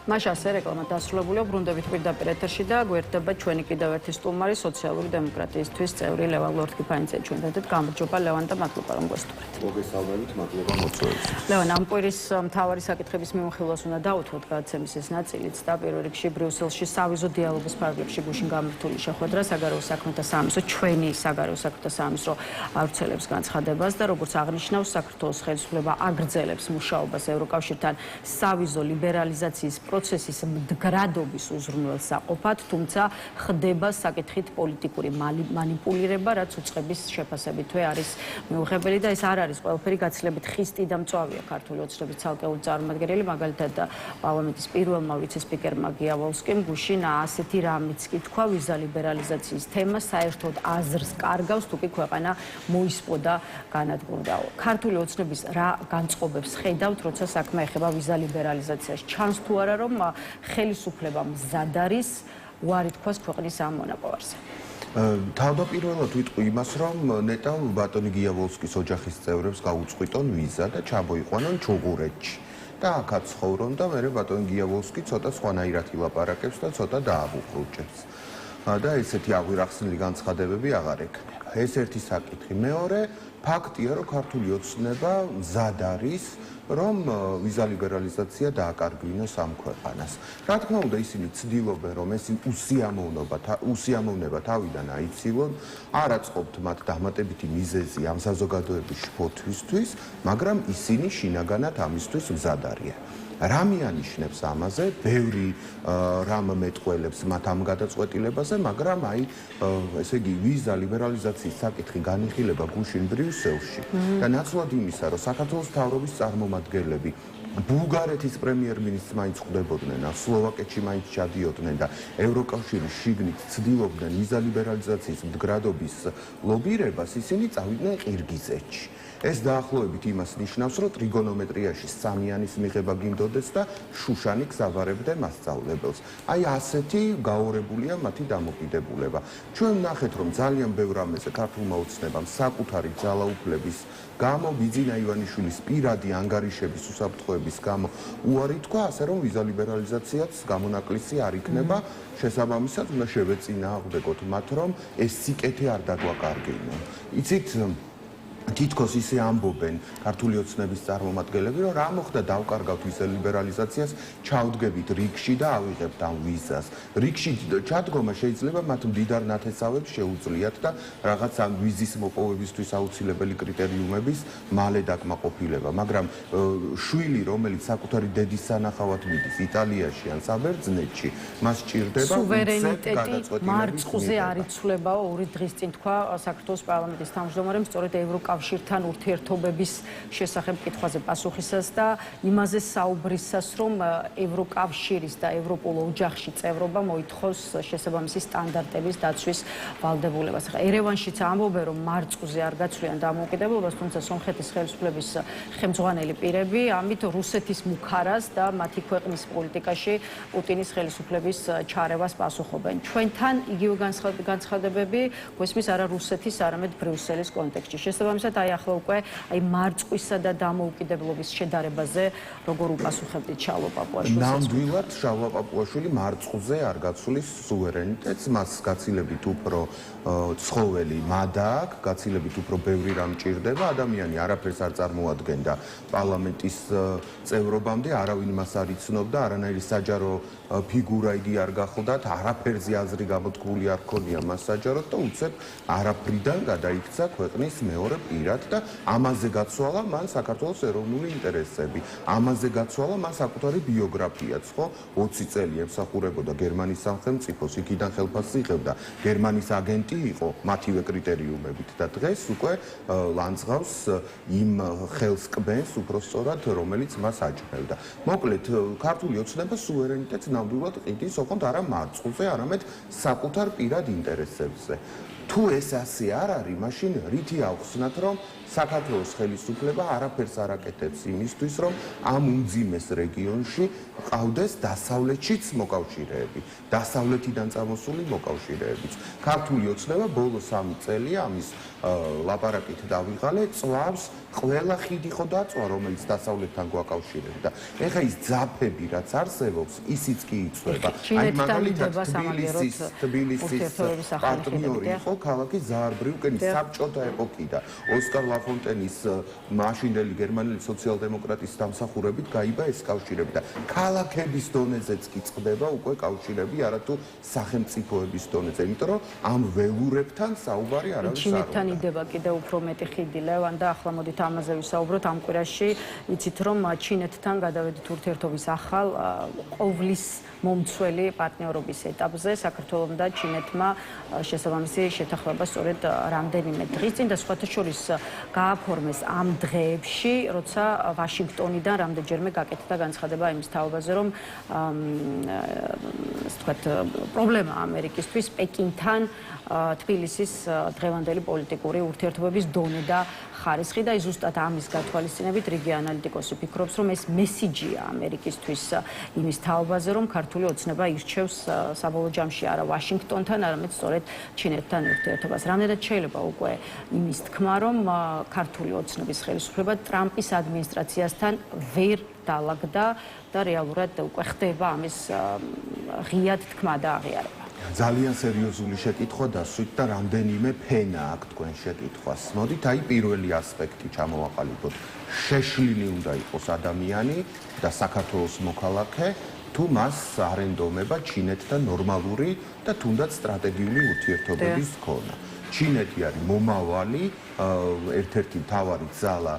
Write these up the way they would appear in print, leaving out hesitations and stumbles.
მას ასე რეკლამა დასრულებულია, ბრუნდებით პირდაპირ ეთერში და გვერდება ჩვენი კიდევ ერთი სტუმარი, სოციალური დემოკრატიისთვის წევრი ლევან ლორთქიფანიძე ჩვენთან გამარჯობა ლევან და მადლობა რომ გვესტუმრეთ. მოგესალმებით, მადლობა მოწვევით. ლევან, ამ კვირის მთავარი საკითხების მიმოხილვას უნდა დავუთმოთ გადაცემის ეს ნაწილიც და პირველ რიგში ბრიუსელში სავიზო დიალოგის ფარგლებში გუშინ გამართული შეხვედრა საგარეო საქმეთა სამინისტრო ჩვენი საგარეო საქმეთა სამინისტრო ავრცელებს განცხადებას და როგორც აღნიშნავს საქართველოს ხელისუფლება აგრძელებს მუშაობას ევროკავშირთან სავიზო ლიბერალიზაციის პროცესის მდგრადობის უზრუნველსაყოფად, თუმცა ხდება საკითხით პოლიტიკური მანიპულირება, რაც უწყების შეფასებითვე არის მიუღებელი და ეს არ არის ყველაფერი გაცილებით ხისტი და მწვავეა ქართული ოცნების ცალკეული წარმომადგენელი, მაგალითად პარლამენტის პირველმა ვიცე-სპიკერმა გიავალსკიმ გუშინ ასეთი რამიც კი თქვა, ვიზა ლიბერალიზაციის თემა საერთოდ აზრს კარგავს, თუ კი ქვეყანა მოისპოდა განადგურდაო. ქართული ოცნების რა განწყობებს ხედავთ, როცა საქმე ეხება ვიზა ლიბერალიზაციას? ჩანს თუ არა, რომ ხელისუფლება მზად არის უარი თქვას ქვეყნის ამ მონაპოვარზე? თავდაპირველად ვიტყვი იმას, რომ ნეტავ ბატონი გიავალსკის ოჯახის წევრებს გაუწყვიტონ ვიზა და ჩამოიყვანონ ჩუღურეთში. და აქაც ცხოვრონ და მერე ბატონი გიავალსკი ცოტა სხვანაირად ილაპარაკებს და ცოტა დააბუხრუჭებს. და ესეთი აღვირახსნილი განცხადებები აღარ ექნება. ეს ერთი საკითხი. მეორე, ფაქტია, რომ ქართული ოცნება მზად არის, რომ ვიზა ლიბერალიზაცია დააკარგვინოს ამ ქვეყანას. რა თქმა უნდა, ისინი ცდილობენ, რომ ეს უსიამოვნება თავიდან აიცილონ, არ აწყობთ მათ დამატებითი მიზეზი ამ საზოგადოების შფოთვისთვის, მაგრამ ისინი შინაგანად ამისთვის მზად არიან. რა მიანიშნებს ამაზე? ბევრი რამ მეტყველებს მათ ამ გადაწყვეტილებაზე, მაგრამ ესე იგი ვიზა ლიბერალიზაციის საკითხი განიხილება გუშინ ბრიუსელში და ნაცვლად იმისა, რომ საქართველოს მთავრობის წარმომადგენლები ბულგარეთის პრემიერ-მინისტრს მაინც ხვდებოდნენ, სლოვაკეთში მაინც ჩადიოდნენ და ევროკავშირის შიგნით ცდილობდნენ ვიზა ლიბერალიზაციის მდგრადობის ლობირებას, ისინი წავიდნენ ყირგიზეთში. ეს დაახლოებით იმას ნიშნავს, რომ ტრიგონომეტრიაში სამიანის მიღება გინდოდეს და შუშანი გზავარებდე მასწავლებელს. აი ასეთი გაორებულია მათი დამოკიდებულება. ჩვენ ვნახეთ, რომ ძალიან ბევრ რამეზე ქართულმა ოცნებამ საკუთარი ძალაუფლების გამო, ბიძინა ივანიშვილის პირადი ანგარიშების უსაფრთხოების გამო უარი თქვა, ასე რომ ვიზა ლიბერალიზაციაც გამონაკლისი არ იქნება. შესაბამისად, უნდა შევეწინააღმდეგოთ მათ, რომ ეს სიკეთე არ დაგვაკარგინონ. იცით, თითქოს ისე ამბობენ ქართული ოცნების წარმომადგენლები, რომ რა მოხდა დავკარგავთ ვიზა ლიბერალიზაციას, ჩავდგებით რიგში და ავიღებთ ამ ვიზას. რიგში ჩადგომა შეიძლება მათ მდიდარ ნათესავებს შეუძლიათ და რაღაც ამ ვიზის მოპოვებისთვის აუცილებელი კრიტერიუმების მალე დაკმაყოფილება, მაგრამ შვილი, რომელიც საკუთარი დედის სანახავად მიდის იტალიაში ან საბერძნეთში, მას სჭირდება სუვერენიტეტი მარწყუზე არ იცვლებაო, 2 დღის წინ თქვა საქართველოს პარლამენტის თავმჯდომარემ სწორედ ევროკავშირთან ურთიერთობების შესახებ კითხვაზე პასუხისას და იმაზე საუბრისას, რომ ევროკავშირის და ევროპულ ოჯახში წევრობა მოითხოვს შესაბამისი სტანდარტების დაცვის ვალდებულებას. ერევანშიც ამბობენ, რომ მარწყუზე არ გაცვლიან დამოუკიდებლობას, თუმცა სომხეთის ხელისუფლების ხელმძღვანელი პირები ამით რუსეთის მუქარას და მათი ქვეყნის პოლიტიკაში პუტინის ხელისუფლების ჩარევას პასუხობენ. ჩვენთან იგივე განცხადებები გვესმის არა რუსეთის, არამედ ბრიუსელის კონტექსტში. შესაბამისად, აი ახლა უკვე მარწყვისა და დამოუკიდებლობის შედარებაზე როგორ უპასუხებდით შალვა პაპუაშვილს? ნამდვილად შალვა პაპუაშვილი მარწყუზე არ გაცვლის სუვერენიტეტს, მას გაცილებით უფრო ცხოველი მადა აქვს, გაცილებით უფრო ბევრი რამ ჭირდება, ადამიანი არაფერს არ წარმოადგენდა პარლამენტის წევრობამდე, არავინ მას არ იცნობდა, არანაირი საჯარო ფიგურა იგი არ გახლდათ, არაფერზე აზრი გამოთქმული არ ქონია მას საჯაროდ და უცებ არაფრიდან გადაიქცა ქვეყნის მეორე პირად და ამაზე გაცვალა მან საქართველოს ეროვნული ინტერესები. ამაზე გაცვალა მან საკუთარი ბიოგრაფიაც, ხო? 20 წელი ემსახურებოდა გერმანიის სახელმწიფოს, იქიდან ხელფასს იღებდა, გერმანიის აგენტი იყო მათივე კრიტერიუმებით და დღეს უკვე ლანძღავს იმ ხელს კბენს უბრალოდ, რომელიც მას აჭრევდა. მოკლედ, ქართული ოცნება სუვერენიტეტს ნამდვილად ყიდის, ოღონდ არა მარწყულზე, არამედ საკუთარ პირად ინტერესებზე. თუ ეს ასე არ არის, მაშინ რითი ავხსნათ, რომ რომ საქართველოს ხელისუფლება არაფერს არ აკეთებს იმისთვის, რომ ამ უმძიმეს რეგიონში ყავდეს დასავლეთშიც მოკავშირეები, დასავლეთიდან წამოსული მოკავშირეებიც. ქართული ოცნება ბოლო 3 წელია ამის ლაპარაკით დავიღალე, წვავს ყველა ხიდი ხო დაწვა, რომელიც დასავლეთთან გვაკავშირებდა. ეხლა ის ძაფები, რაც არსებობს, ისიც კი იწვება. აი მაგალითად თბილისის პარტნიორი იყო ქალაქი ზაარბრიუკენის საბჭოთა ეპოქი და ოსკარ ლაფონტენის მაშინდელი გერმანელი სოციალ-დემოკრატის დამსახურებით გაიბა ეს კავშირები და ქალაქების დონეზეც კი წყდება უკვე კავშირები, არათუ სახელმწიფოების დონეზე, იმიტომ რომ ამ ველურებთან საუბარი არავის არ უნდა. იდება კიდევ უფრო მეტი ხიდი ლევან და ახლა მოდით ამაზე ვისაუბროთ. ამ კვირაში იცით რომ ჩინეთთან გადავედით ურთიერთობის ახალ ყოვლის მომცველი პარტნიორობის ეტაპზე. საქართველომ და ჩინეთმა შესაბამისი შეთანხმება სწორედ რამდენიმე დღის წინ და სხვათა შორის გააფორმეს ამ დღეებში, როცა ვაშინგტონიდან რამდენჯერმე გაკეთდა განცხადება იმის თაობაზე, რომ ასე ვთქვათ, პრობლემა ამერიკისთვის პეკინთან თბილისის დღევანდელი პოლიტიკური ურთიერთობების დონე და ხარისხი და ზუსტად ამის გათვალისწინებით რიგი ანალიტიკოსი ფიქრობს, რომ ეს მესიჯია ამერიკისთვის იმის თაობაზე, რომ ქართული ოცნება ირჩევს საბოლოო ჯამში არა ვაშინგტონთან, არამედ სწორედ ჩინეთთან ურთიერთობას. რამდენად შეიძლება უკვე იმის თქმა, რომ ქართული ოცნების ხელისუფლება ტრამპის ადმინისტრაციასთან ვერ დაალაგდა და რეალურად უკვე ხდება ამის ღიად თქმა და აღიარება. ძალიან სერიოზული შეკითხვა დასვით და რამდენიმე ფენა აქვს თქვენ შეკითხვას. მოდით აი პირველი ასპექტი ჩამოვაყალიბოთ. შეშლილი უნდა იყოს ადამიანი და საქართველოს მოქალაქე, თუ მას არენდომება ჩინეთთან ნორმალური და თუნდაც სტრატეგიული ურთიერთობების ქონა. ჩინეთი არის მომავალი, ერთ-ერთი მთავარი ძალა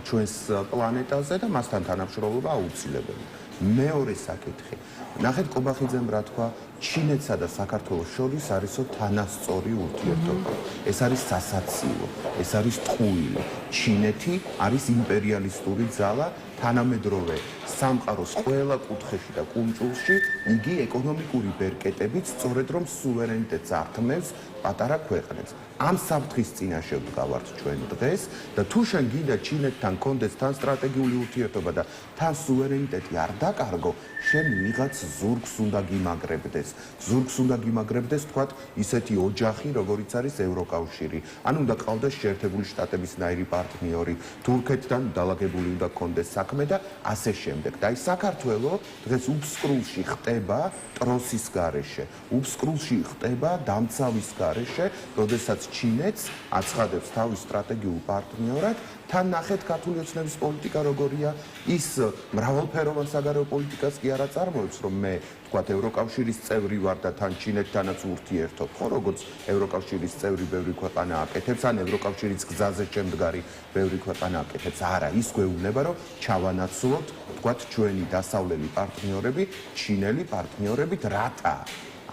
ჩვენს პლანეტაზე და მასთან თანამშრომლობა აუცილებელი. მეორე საკითხი. ნახეთ კობახიძემ რა თქვა, ჩინეთსა და საქართველოს შორის არისო თანასწორი ურთიერთობა. ეს არის სასაცილო, ეს არის ტყუილი. ჩინეთი არის იმპერიალისტური ძალა, თანამედროვე სამყაროს ყველა კუთხეში და კუნჭულში იგი ეკონომიკური ბერკეტებით სწორედ რომ სუვერენიტეტს ართმევს პატარა ქვეყნებს. ამ საფრთხის წინაშე ვდგავართ ჩვენ დღეს და თუ შენ გინდა ჩინეთთან კონდეს თან სტრატეგიული ურთიერთობა და თან სუვერენიტეტი არ დაკარგო, შენ ვიღაც ზურგს უნდა გიმაგრებდეს. ზურგს უნდა გიმაგრებდეს, თქვათ, ისეთი ოჯახი, როგორიც არის ევროკავშირი. ან უნდა ყავდეს შეერთებული შტატების ნაირი პარტნიორი, თურქეთთან დალაგებული უნდა კონდეს საქმე და ასე შემდეგ. და აი საქართველო დღეს უბსკრულში ხტება ტროსის გარეშე. უბსკრულში ხტება დამცავის გარეშე, როდესაც ჩინეთს აცხადებს თავის სტრატეგიულ პარტნიორად, თან ნახეთ ქართული ოცნების პოლიტიკა როგორია, ის მრავალფეროვან საგარეო პოლიტიკას კი არ აწარმოებს, რომ მე თქვათ ევროკავშირის წევრი ვარ და თან ჩინეთთანაც ურთიერთობ, ხო, როგორც ევროკავშირის წევრი ბევრი ქვეყანა აკეთებს, ან ევროკავშირის გზაზე შემდგარი ბევრი ქვეყანა აკეთებს. არა, ის გვეუბნება, რომ ჩავანაცვლოთ, თქვათ, ჩვენი დასავლელი პარტნიორები, ჩინელი პარტნიორებით რათა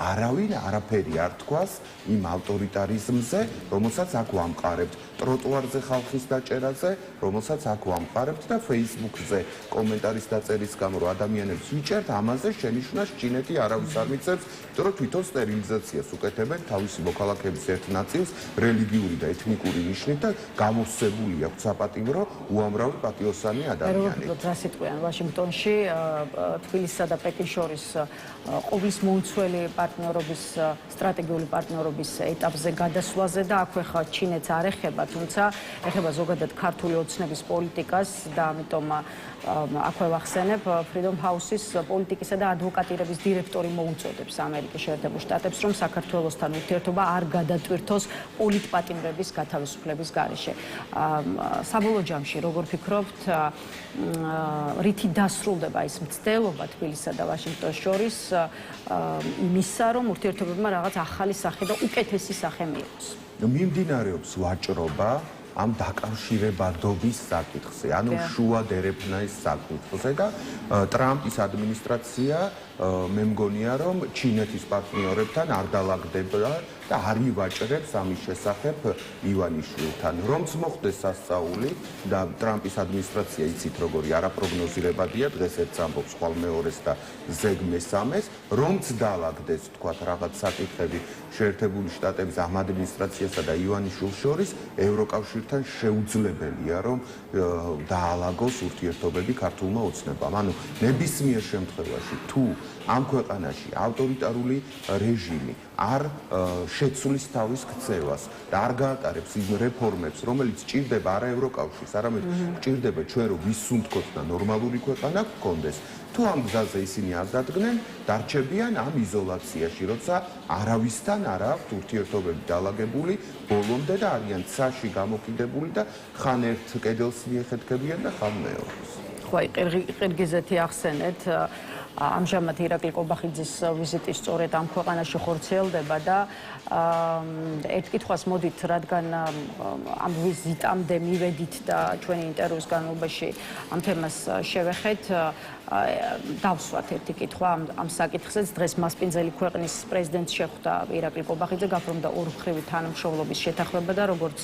არავინ არაფერი არ თქვას იმ ავტორიტარიზმზე, რომელსაც აქ ვამყარებთ, ტროტუარზე ხალხის დაჭერაზე, რომელსაც აქ ვამყარებთ და Facebook-ზე კომენტარის დაწერის გამო რომ ადამიანებს ვიჭერთ, ამაზე შენიშვნას ჩინეთი არავის არ მიწევს, იმიტომ რომ თვითონ სტერილიზაციას უკეთებენ თავისი მოქალაქეების ერთ ნაწილს რელიგიური და ეთნიკური ნიშნით და გამოსცებული აქვს საპატიმრო უამრავი პატიოსანი ადამიანი. რას იტყვიან ვაშინგტონში, თბილისსა და პეკინს შორის ყოვლის მომცველი პარტნიორობის, სტრატეგიული პარტნიორობის ეტაპზე გადასვლაზე და აქვე ხა ჩინეთს არ ეხება, თუმცა ეხება ზოგადად ქართული ოცნების პოლიტიკას და ამიტომ აქვე ვახსენებ Freedom House-ის პოლიტიკისა და ადვოკატირების დირექტორი მოუწოდებს ამერიკის შეერთებულ შტატებს, რომ საქართველოსთან ურთიერთობა არ გადატვირთოს პოლიტპატიმრების გათავისუფლების გარეშე. საბოლოო ჯამში, როგორ ფიქრობთ, რითი დასრულდება ის მცდელობა თბილისსა და ვაშინგტონს შორის იმისა, რომ ურთიერთობებმა რაღაც ახალი სახე და უკეთესი სახე მიიღოს? მიმდინარეობს ვაჭრობა ამ დაკავშირებადობის საკითხზე, ანუ შუა დერეფნაის საკითხზე და ტრამპის ადმინისტრაცია მე მგონია რომ ჩინეთის პარტნიორებთან არ დალაგდება და არ ივაჭრებს ამის შესახებ ივანიშვილთან. რომც მოხდეს სასწაული და ტრამპის ადმინისტრაცია იცით როგორი არაპროგნოზირებადია, დღეს ერთს ამბობს, ხვალ მეორეს და ზეგ მესამეს, რომც დალაგდეს თქვათ რაღაც საკითხები შეერთებული შტატების ამ ადმინისტრაციასა და ივანიშვილს შორის, ევროკავშირთან შეუძლებელია რომ დაალაგოს ურთიერთობები ქართულმა ოცნებამ. ანუ ნებისმიერ შემთხვევაში თუ ამ ქვეყანაში ავტორიტარული რეჟიმი არ შეცვლის თავის ქცევას და არ გაატარებს იმ რეფორმებს, რომელიც ჭირდება არა ევროკავშირს, არამედ ჭირდება ჩვენ რომ ვისუნთქოთ და ნორმალური ქვეყანა გქონდეს. თუ ამ გზაზე ისინი არ დადგნენ, დარჩებიან ამ იზოლაციაში, როცა არავისთან არ აქვს ურთიერთობები დალაგებული ბოლომდე და არიან ცაში გამოკიდებული და ხან ერთ კედელს მიეხეთქებიან და ხან მეორეს. ხო, ყირგიზეთი ახსენეთ. ამჟამად ირაკლი ყობახიძის ვიზიტი სწორედ ამ ქვეყანაში ხორციელდება და ერთ კითხვას მოდით, რადგან ამ ვიზიტამდე მივედით და ჩვენი ინტერვიუს განმავლობაში ამ თემას შევეხეთ, დავსვათ ერთი კითხვა ამ საკითხზეც. დღეს მასპინძელი ქვეყნის პრეზიდენტს შეხვდა ირაკლი ყობახიძე, გაფორმდა ორმხრივი თანამშრომლობის შეთანხმება და როგორც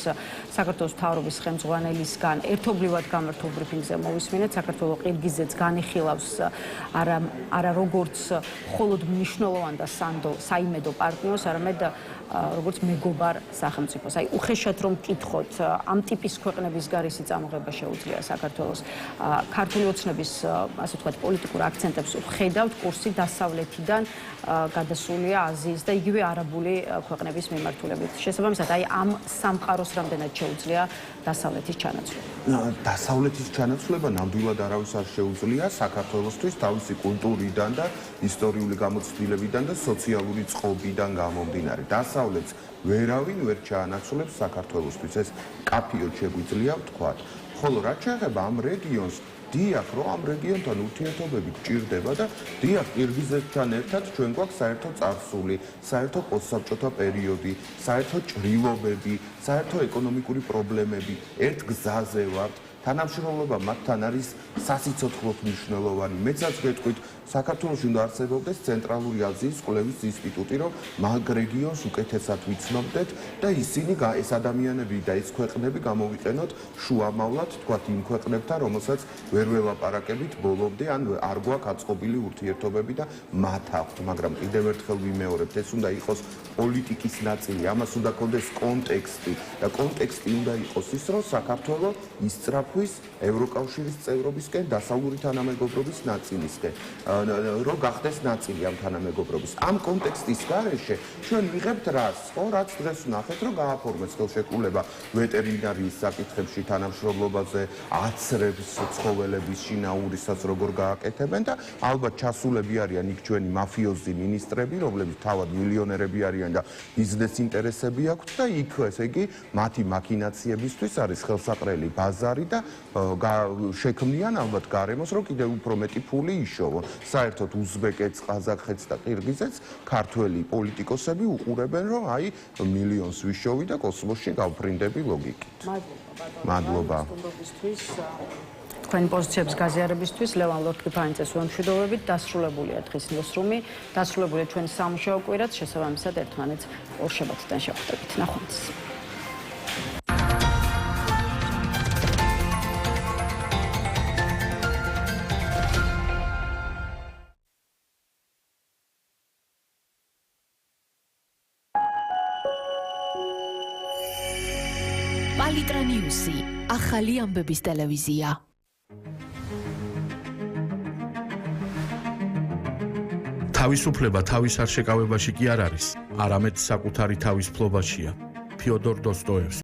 საქართველოს მთავრობის ხელმძღვანელისგან ერთობლივად გამართულ ბრიფინგზე მოვისმინეთ, საქართველოს ყირგიზეთს განიხილავს არა როგორც მხოლოდ მნიშვნელოვან და საიმედო პარტნიორს, არამედ როგორც მეგობარ სახელმწიფოს. აი უხეშად რომ ვკითხოთ, ამ ტიპის ქვეყნების გარსი წამოღება შეუძლია საქართველოს. ქართული ოცნების, ასე ვთქვათ, პოლიტიკურ აქცენტებს ვხედავთ, კურსი დასავლეთიდან გადასულია აზიის და იგივე არაბული ქვეყნების მიმართულებით. შესაბამისად, აი ამ სამყაროს რამდენად შეუძლია დასავლეთის ჩანაცვლება. დასავლეთის ჩანაცვლება ნამდვილად არავის არ შეუძლია საქართველოსთვის თავისი კულტურიდან და ისტორიული გამოცდილებიდან და სოციალური წყობიდან გამომდინარე. დასავლეთს ვერავინ ვერ ჩაანაცვლებს საქართველოსთვის, ეს კაფიოდ შეგვიძლია ვთქვათ. ხოლო რაც შეეხება ამ რეგიონს, დიახ, რომ ამ რეგიონთან ურთიერთობები გჭირდება და დიახ, ყირგიზეთთან ერთად ჩვენ გვაქვს საერთო წარსული, საერთო პოსტსაბჭოთა პერიოდი, საერთო ჭრილობები, საერთო ეკონომიკური პრობლემები, ერთ გზაზე ვართ. თანამშრომლობა მათთან არის სასიცოცხლოდ მნიშვნელოვანი. მეცაც გეტყვით, საქართველოში უნდა არსებობდეს ცენტრალური აზიის კვლევის ინსტიტუტი, რომ მაგ რეგიონს უკეთესად ვიცნობდეთ და ისინი ეს ადამიანები და ეს ქვეყნები გამოვიყენოთ შუამავლად, თქვათ იმ ქვეყნებთან, რომელსაც ვერ ველაპარაკებით ბოლომდე, ან არ გვაქვს აწყობილი ურთიერთობები და მათ აქვთ, მაგრამ კიდევ ერთხელ ვიმეორებთ, ეს უნდა იყოს პოლიტიკის ნაწილი, ამას უნდა გქონდეს კონტექსტი და კონტექსტი უნდა იყოს ის, რომ საქართველო ისწრაფვის ევროკავშირის წევრობისკენ, დასავლური თანამეგობრობის ნაწილისკენ. რომ გახდეს ნაწილი ამ თანამეგობრობის. ამ კონტექსტის გარეშე ჩვენ ვიღებთ რას, ხო, რაც დღეს ვნახეთ, რომ გააფორმეს ხელშეკრულება ვეტერინარიის საკითხებში თანამშრომლობაზე, აცრებს ცხოველების შინაურისაც როგორ გააკეთებენ და ალბათ ჩასულები არიან იქ ჩვენი მაფიოზი მინისტრები, რომლებიც თავად მილიონერები არიან და ბიზნეს ინტერესები აქვთ და იქ ესე იგი მათი მაქინაციებისთვის არის ხელსაყრელი ბაზარი და შექმნიან ალბათ გარემოს, რომ კიდევ უფრო მეტი ფული იშოვონ. საერთოდ უზბეკეთს, ყაზახეთს და ყირგიზეთს ქართველი პოლიტიკოსები უყურებენ, რომ აი მილიონს ვიშოვი და კოსმოსში გავფრინდები ლოგიკით. მადლობა. თქვენი პოზიციების გაზიარებისთვის ლევან ლორთქიფანიძეს ვემშვიდობებით. დასრულებულია დღის ნიუსრუმი, დასრულებულია ჩვენი სამუშაო კვირაც, შესაბამისად ერთმანეთს ორშაბათიდან შევხვდებით. ნახვამდის. პალიტრა ნიუსი, ახალი ამბების ტელევიზია. თავისუფლება თავის არ შეკავებაში კი არ არის, არამედ საკუთარი თავის ფლობაშია. ფიოდორ დოსტოევსკი